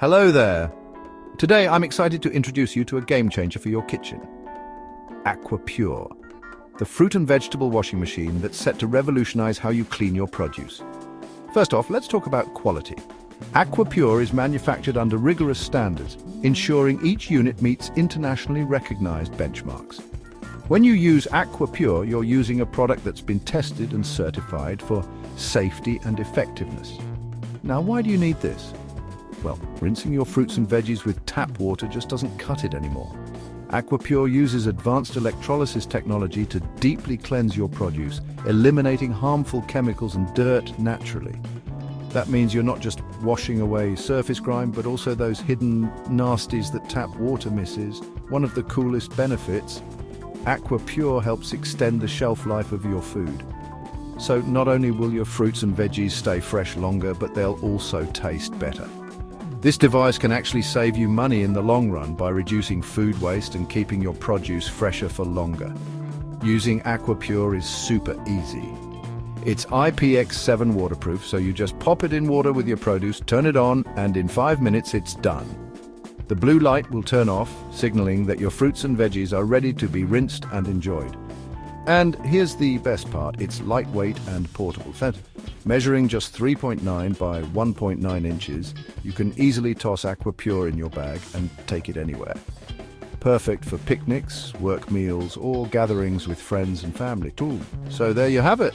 Hello there. Today I'm excited to introduce you to a game changer for your kitchen. Aqua Pure, the fruit and vegetable washing machine that's set to revolutionize how you clean your produce. First off, let's talk about quality. Aqua Pure is manufactured under rigorous standards, ensuring each unit meets internationally recognized benchmarks. When you use Aqua Pure, you're using a product that's been tested and certified for safety and effectiveness. Now, why do you need this? Well, rinsing your fruits and veggies with tap water just doesn't cut it anymore. Aqua Pure uses advanced electrolysis technology to deeply cleanse your produce, eliminating harmful chemicals and dirt naturally. That means you're not just washing away surface grime, but also those hidden nasties that tap water misses. One of the coolest benefits, Aqua Pure helps extend the shelf life of your food. So not only will your fruits and veggies stay fresh longer, but they'll also taste better. This device can actually save you money in the long run by reducing food waste and keeping your produce fresher for longer. Using Aqua Pure is super easy. It's IPX7 waterproof, so you just pop it in water with your produce, turn it on, and in 5 minutes it's done. The blue light will turn off, signaling that your fruits and veggies are ready to be rinsed and enjoyed. And here's the best part, it's lightweight and portable. Measuring just 3.9 by 1.9 inches, you can easily toss Aqua Pure in your bag and take it anywhere. Perfect for picnics, work meals, or gatherings with friends and family too. So there you have it.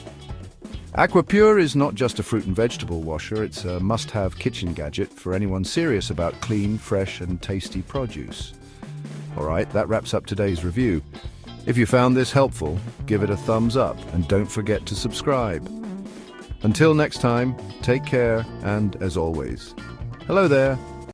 Aqua Pure is not just a fruit and vegetable washer, it's a must-have kitchen gadget for anyone serious about clean, fresh, and tasty produce. Alright, that wraps up today's review. If you found this helpful, give it a thumbs up and don't forget to subscribe. Until next time, take care and, as always, hello there.